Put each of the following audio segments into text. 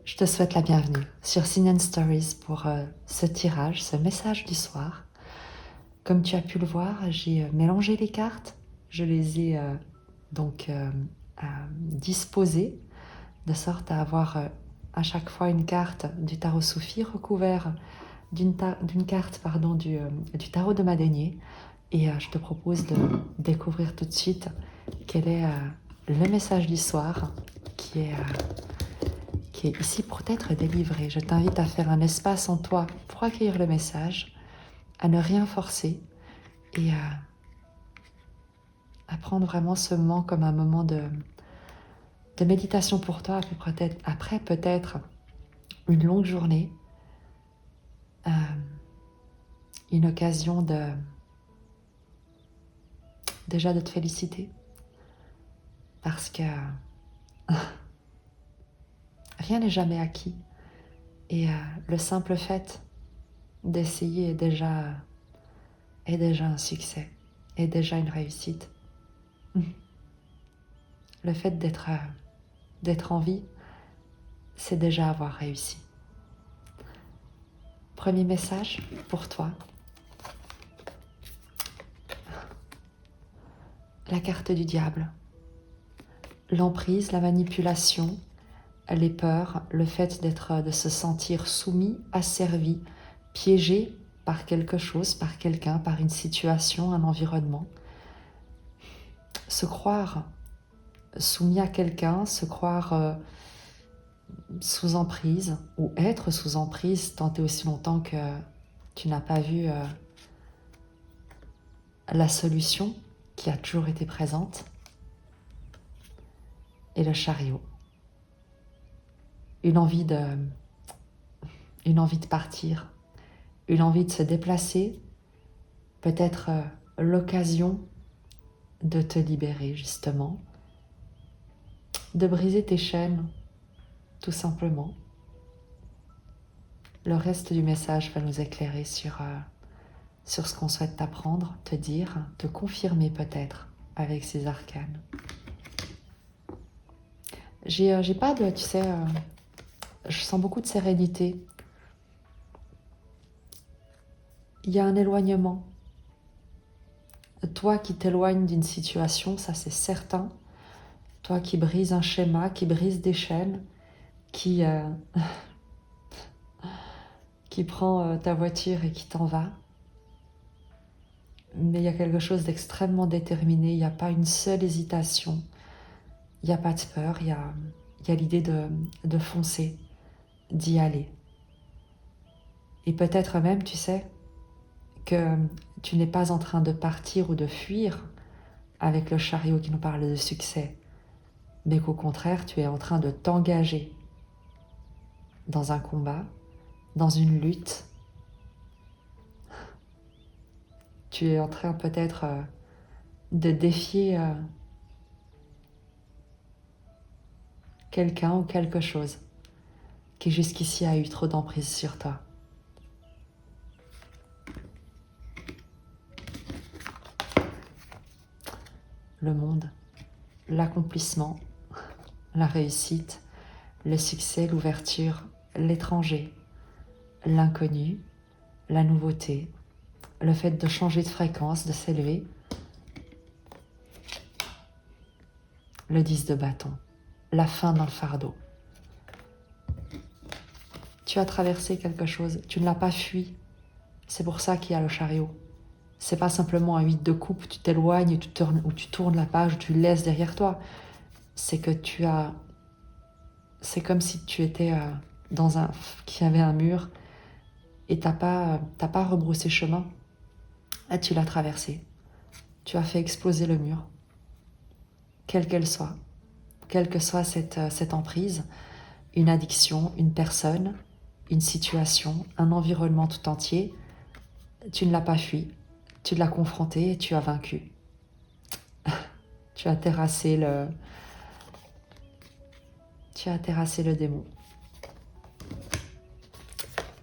Je te souhaite la bienvenue sur Sign Stories pour ce tirage, ce message du soir. Comme tu as pu le voir, j'ai mélangé les cartes. Je les ai disposées de sorte à avoir à chaque fois une carte du tarot Soufi recouvert d'une carte du tarot de Madenier. Et je te propose de découvrir tout de suite quel est le message du soir qui est ici pour t'être délivré. Je t'invite à faire un espace en toi pour accueillir le message, à ne rien forcer et à prendre vraiment ce moment comme un moment de méditation pour toi après peut-être une longue journée, une occasion déjà de te féliciter parce que rien n'est jamais acquis et le simple fait d'essayer est déjà un succès, est déjà une réussite. Le fait d'être en vie, c'est déjà avoir réussi. Premier message pour toi. La carte du diable. L'emprise, la manipulation, les peurs, le fait de se sentir soumis, asservi, piégé par quelque chose, par quelqu'un, par une situation, un environnement. Se croire soumis à quelqu'un, se croire sous emprise ou être sous emprise tant et aussi longtemps que tu n'as pas vu la solution qui a toujours été présente. Et le chariot. Une envie de partir, une envie de se déplacer, peut-être l'occasion de te libérer justement, de briser tes chaînes, tout simplement. Le reste du message va nous éclairer sur ce qu'on souhaite t'apprendre, te dire, te confirmer peut-être avec ces arcanes. J'ai pas de, tu sais, je sens beaucoup de sérénité. Il y a un éloignement. Toi qui t'éloignes d'une situation, ça c'est certain. Toi qui brises un schéma, qui brise des chaînes, qui prend ta voiture et qui t'en va. Mais il y a quelque chose d'extrêmement déterminé, il n'y a pas une seule hésitation, il n'y a pas de peur, il y a l'idée de foncer, d'y aller. Et peut-être même, tu sais, que tu n'es pas en train de partir ou de fuir avec le chariot qui nous parle de succès, mais qu'au contraire, tu es en train de t'engager dans un combat, dans une lutte. Tu es en train peut-être de défier quelqu'un ou quelque chose qui jusqu'ici a eu trop d'emprise sur toi. Le monde, l'accomplissement, la réussite, le succès, l'ouverture, l'étranger, l'inconnu, la nouveauté, le fait de changer de fréquence, de s'élever. Le 10 de bâton, la fin d'un fardeau. Tu as traversé quelque chose, tu ne l'as pas fui. C'est pour ça qu'il y a le chariot. C'est pas simplement un 8 de coupe, tu t'éloignes ou tu tournes la page, ou tu le laisses derrière toi. C'est que c'est comme si tu étais qu'il y avait un mur et t'as pas rebroussé chemin. Là, tu l'as traversé. Tu as fait exploser le mur. Quelle qu'elle soit. Quelle que soit cette emprise, une addiction, une personne, une situation, un environnement tout entier, tu ne l'as pas fui. Tu l'as confronté et tu as vaincu. Tu as terrassé le démon.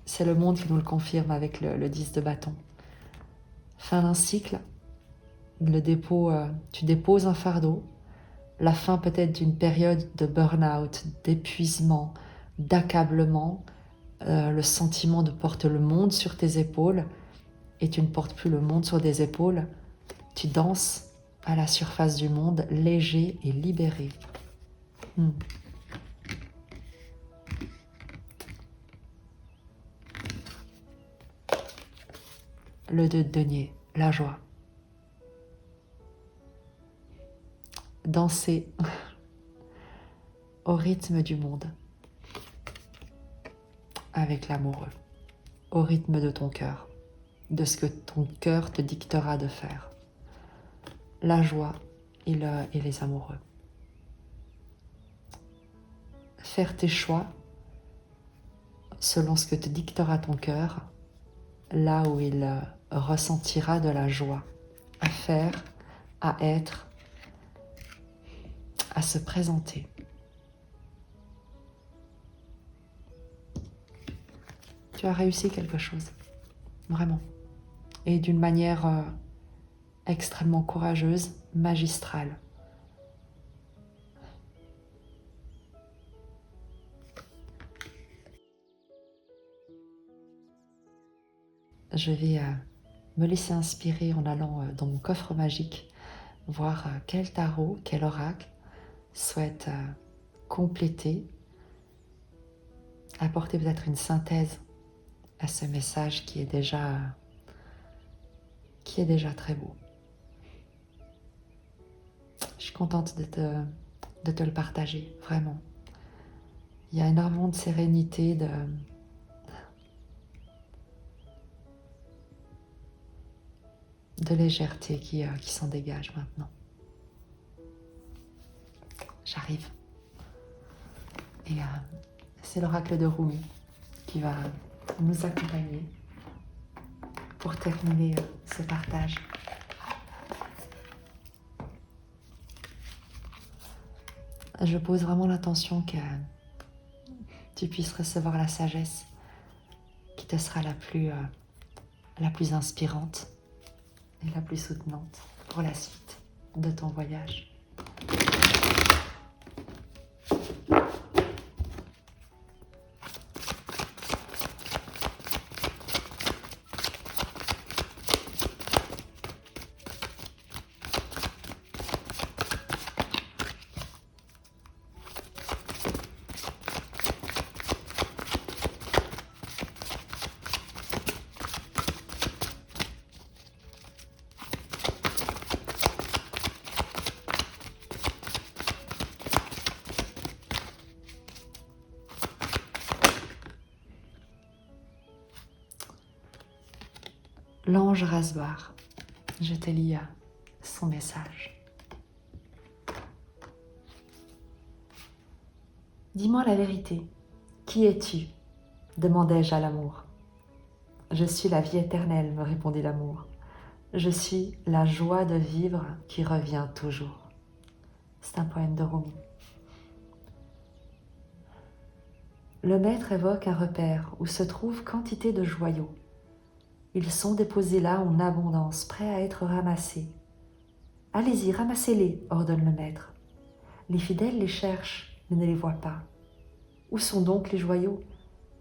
C'est le monde qui nous le confirme avec le 10 de bâton. Fin d'un cycle, tu déposes un fardeau, la fin peut-être d'une période de burn-out, d'épuisement, d'accablement, le sentiment de porter le monde sur tes épaules, et tu ne portes plus le monde sur des épaules, tu danses à la surface du monde, léger et libéré. Le 2 de denier, la joie. Danser au rythme du monde, avec l'amoureux, au rythme de ton cœur, de ce que ton cœur te dictera de faire. La joie et les amoureux. Faire tes choix selon ce que te dictera ton cœur, là où il ressentira de la joie à faire, à être, à se présenter. Tu as réussi quelque chose, vraiment. Et d'une manière extrêmement courageuse, magistrale. Je vais me laisser inspirer en allant dans mon coffre magique, voir quel tarot, quel oracle souhaite compléter, apporter peut-être une synthèse à ce message qui est déjà très beau. Je suis contente de te le partager, vraiment. Il y a énormément de sérénité, de légèreté qui s'en dégage maintenant. J'arrive. Et c'est l'oracle de Rumi qui va nous accompagner pour terminer ce partage. Je pose vraiment l'intention que tu puisses recevoir la sagesse qui te sera la plus inspirante et la plus soutenante pour la suite de ton voyage. L'ange Rasbar, je te lis son message. Dis-moi la vérité, qui es-tu ? Demandai-je à l'amour. Je suis la vie éternelle, me répondit l'amour. Je suis la joie de vivre qui revient toujours. C'est un poème de Rumi. Le maître évoque un repère où se trouvent quantité de joyaux. Ils sont déposés là en abondance, prêts à être ramassés. Allez-y, ramassez-les, ordonne le maître. Les fidèles les cherchent, mais ne les voient pas. Où sont donc les joyaux ?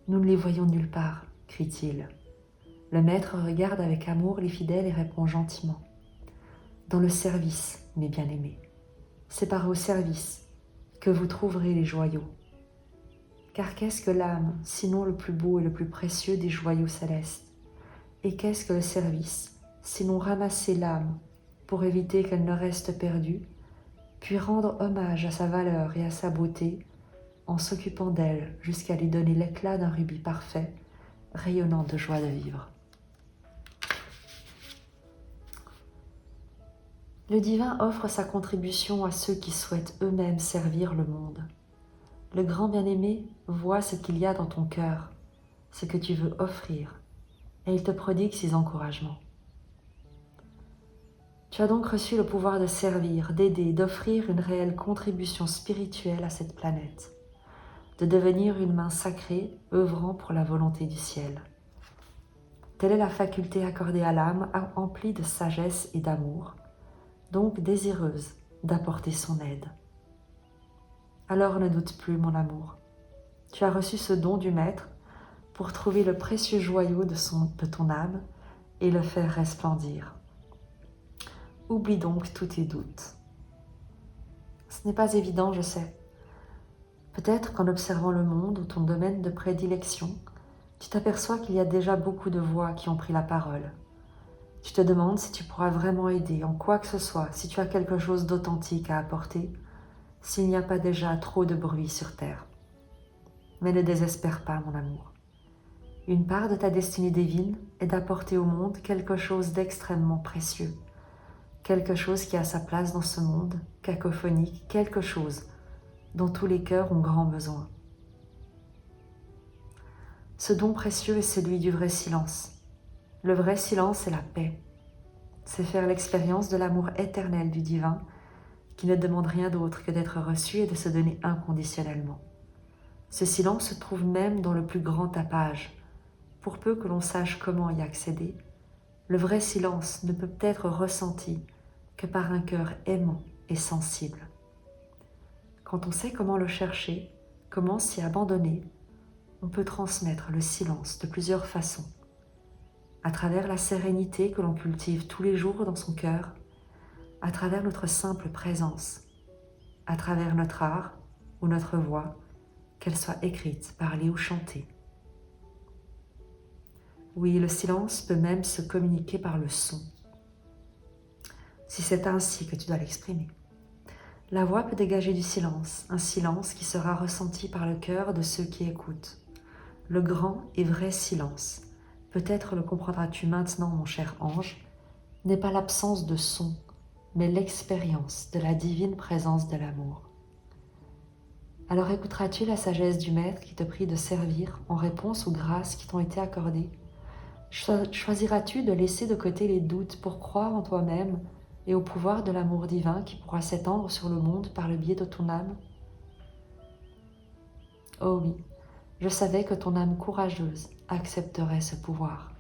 Nous ne les voyons nulle part, crie-t-il. Le maître regarde avec amour les fidèles et répond gentiment. Dans le service, mes bien-aimés. C'est par vos services que vous trouverez les joyaux. Car qu'est-ce que l'âme, sinon le plus beau et le plus précieux des joyaux célestes ? Et qu'est-ce que le service, sinon ramasser l'âme pour éviter qu'elle ne reste perdue, puis rendre hommage à sa valeur et à sa beauté en s'occupant d'elle jusqu'à lui donner l'éclat d'un rubis parfait, rayonnant de joie de vivre. Le divin offre sa contribution à ceux qui souhaitent eux-mêmes servir le monde. Le grand bien-aimé voit ce qu'il y a dans ton cœur, ce que tu veux offrir, et il te prodigue ses encouragements. Tu as donc reçu le pouvoir de servir, d'aider, d'offrir une réelle contribution spirituelle à cette planète, de devenir une main sacrée œuvrant pour la volonté du ciel. Telle est la faculté accordée à l'âme emplie de sagesse et d'amour, donc désireuse d'apporter son aide. Alors ne doute plus, mon amour. Tu as reçu ce don du Maître pour trouver le précieux joyau de ton âme et le faire resplendir. Oublie donc tous tes doutes. Ce n'est pas évident, je sais. Peut-être qu'en observant le monde ou ton domaine de prédilection, tu t'aperçois qu'il y a déjà beaucoup de voix qui ont pris la parole. Tu te demandes si tu pourras vraiment aider en quoi que ce soit, si tu as quelque chose d'authentique à apporter, s'il n'y a pas déjà trop de bruit sur terre. Mais ne désespère pas, mon amour. Une part de ta destinée divine est d'apporter au monde quelque chose d'extrêmement précieux, quelque chose qui a sa place dans ce monde cacophonique, quelque chose dont tous les cœurs ont grand besoin. Ce don précieux est celui du vrai silence. Le vrai silence, c'est la paix. C'est faire l'expérience de l'amour éternel du divin qui ne demande rien d'autre que d'être reçu et de se donner inconditionnellement. Ce silence se trouve même dans le plus grand tapage. Pour peu que l'on sache comment y accéder, le vrai silence ne peut être ressenti que par un cœur aimant et sensible. Quand on sait comment le chercher, comment s'y abandonner, on peut transmettre le silence de plusieurs façons. À travers la sérénité que l'on cultive tous les jours dans son cœur, à travers notre simple présence, à travers notre art ou notre voix, qu'elle soit écrite, parlée ou chantée. Oui, le silence peut même se communiquer par le son, si c'est ainsi que tu dois l'exprimer. La voix peut dégager du silence, un silence qui sera ressenti par le cœur de ceux qui écoutent. Le grand et vrai silence, peut-être le comprendras-tu maintenant, mon cher ange, n'est pas l'absence de son, mais l'expérience de la divine présence de l'amour. Alors écouteras-tu la sagesse du Maître qui te prie de servir en réponse aux grâces qui t'ont été accordées? Choisiras-tu de laisser de côté les doutes pour croire en toi-même et au pouvoir de l'amour divin qui pourra s'étendre sur le monde par le biais de ton âme? Oh oui, je savais que ton âme courageuse accepterait ce pouvoir.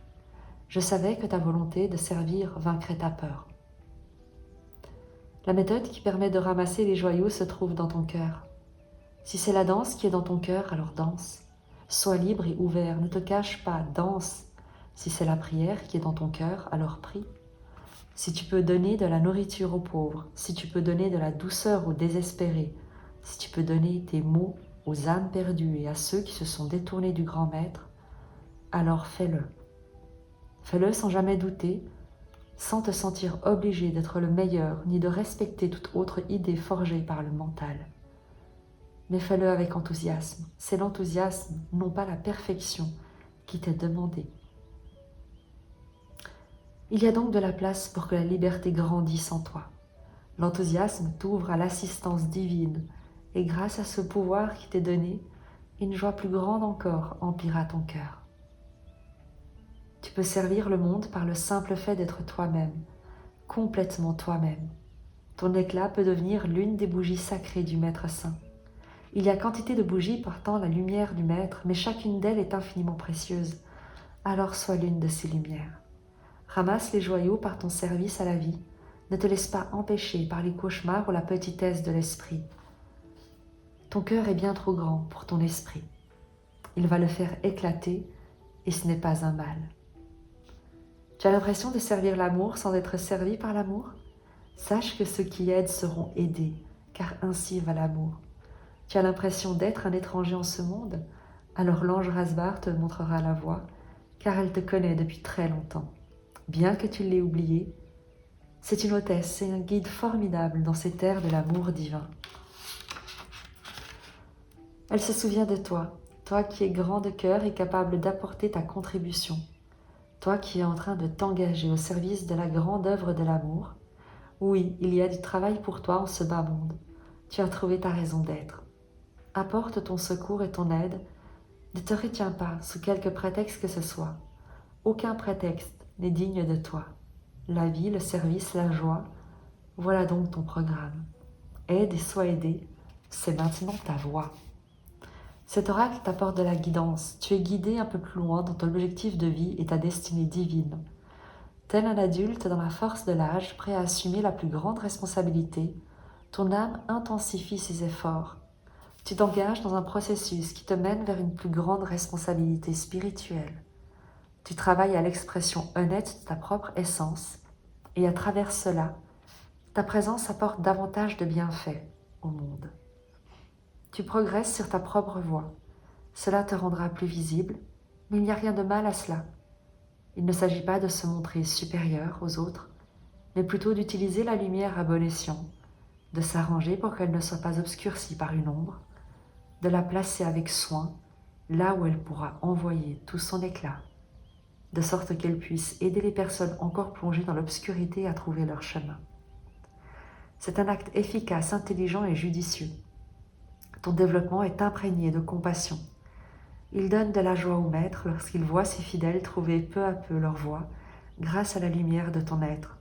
Je savais que ta volonté de servir vaincrait ta peur. La méthode qui permet de ramasser les joyaux se trouve dans ton cœur. Si c'est la danse qui est dans ton cœur, alors danse. Sois libre et ouvert, ne te cache pas, danse. Si c'est la prière qui est dans ton cœur, alors prie. Si tu peux donner de la nourriture aux pauvres, si tu peux donner de la douceur aux désespérés, si tu peux donner tes mots aux âmes perdues et à ceux qui se sont détournés du grand maître, alors fais-le. Fais-le sans jamais douter, sans te sentir obligé d'être le meilleur ni de respecter toute autre idée forgée par le mental. Mais fais-le avec enthousiasme. C'est l'enthousiasme, non pas la perfection, qui t'est demandé. Il y a donc de la place pour que la liberté grandisse en toi. L'enthousiasme t'ouvre à l'assistance divine, et grâce à ce pouvoir qui t'est donné, une joie plus grande encore emplira ton cœur. Tu peux servir le monde par le simple fait d'être toi-même, complètement toi-même. Ton éclat peut devenir l'une des bougies sacrées du Maître Saint. Il y a quantité de bougies portant la lumière du Maître, mais chacune d'elles est infiniment précieuse. Alors sois l'une de ces lumières. Ramasse les joyaux par ton service à la vie. Ne te laisse pas empêcher par les cauchemars ou la petitesse de l'esprit. Ton cœur est bien trop grand pour ton esprit. Il va le faire éclater et ce n'est pas un mal. Tu as l'impression de servir l'amour sans être servi par l'amour? Sache que ceux qui aident seront aidés, car ainsi va l'amour. Tu as l'impression d'être un étranger en ce monde? Alors l'ange Rasbar te montrera la voie, car elle te connaît depuis très longtemps. Bien que tu l'aies oubliée, c'est une hôtesse et un guide formidable dans ces terres de l'amour divin. Elle se souvient de toi, toi qui es grand de cœur et capable d'apporter ta contribution, toi qui es en train de t'engager au service de la grande œuvre de l'amour. Oui, il y a du travail pour toi en ce bas monde. Tu as trouvé ta raison d'être. Apporte ton secours et ton aide. Ne te retiens pas sous quelque prétexte que ce soit. Aucun prétexte n'est digne de toi. La vie, le service, la joie, voilà donc ton programme. Aide et sois aidé, c'est maintenant ta voie. Cet oracle t'apporte de la guidance. Tu es guidé un peu plus loin dans ton objectif de vie et ta destinée divine. Tel un adulte dans la force de l'âge, prêt à assumer la plus grande responsabilité, ton âme intensifie ses efforts. Tu t'engages dans un processus qui te mène vers une plus grande responsabilité spirituelle. Tu travailles à l'expression honnête de ta propre essence et à travers cela, ta présence apporte davantage de bienfaits au monde. Tu progresses sur ta propre voie. Cela te rendra plus visible, mais il n'y a rien de mal à cela. Il ne s'agit pas de se montrer supérieur aux autres, mais plutôt d'utiliser la lumière à bon escient, de s'arranger pour qu'elle ne soit pas obscurcie par une ombre, de la placer avec soin là où elle pourra envoyer tout son éclat, de sorte qu'elle puisse aider les personnes encore plongées dans l'obscurité à trouver leur chemin. C'est un acte efficace, intelligent et judicieux. Ton développement est imprégné de compassion. Il donne de la joie au maître lorsqu'il voit ses fidèles trouver peu à peu leur voie grâce à la lumière de ton être.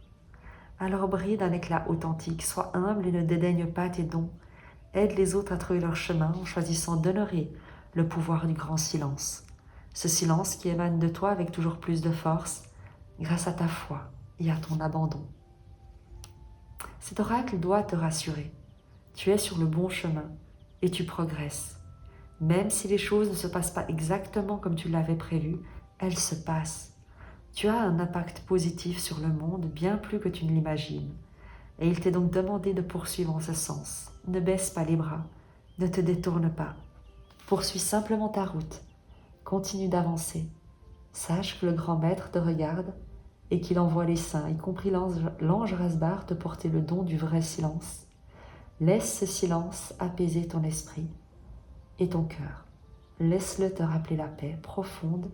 Alors brille d'un éclat authentique, sois humble et ne dédaigne pas tes dons. Aide les autres à trouver leur chemin en choisissant d'honorer le pouvoir du grand silence. Ce silence qui émane de toi avec toujours plus de force grâce à ta foi et à ton abandon. Cet oracle doit te rassurer. Tu es sur le bon chemin et tu progresses. Même si les choses ne se passent pas exactement comme tu l'avais prévu, elles se passent. Tu as un impact positif sur le monde bien plus que tu ne l'imagines. Et il t'est donc demandé de poursuivre en ce sens. Ne baisse pas les bras, ne te détourne pas. Poursuis simplement ta route. Continue d'avancer. Sache que le grand maître te regarde et qu'il envoie les saints, y compris l'ange Rasbar, te porter le don du vrai silence. Laisse ce silence apaiser ton esprit et ton cœur. Laisse-le te rappeler la paix profonde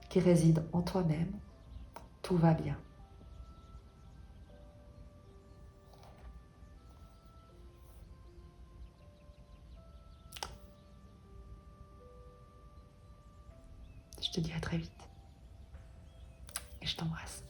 qui réside en toi-même. Tout va bien. Je te dis à très vite et je t'embrasse.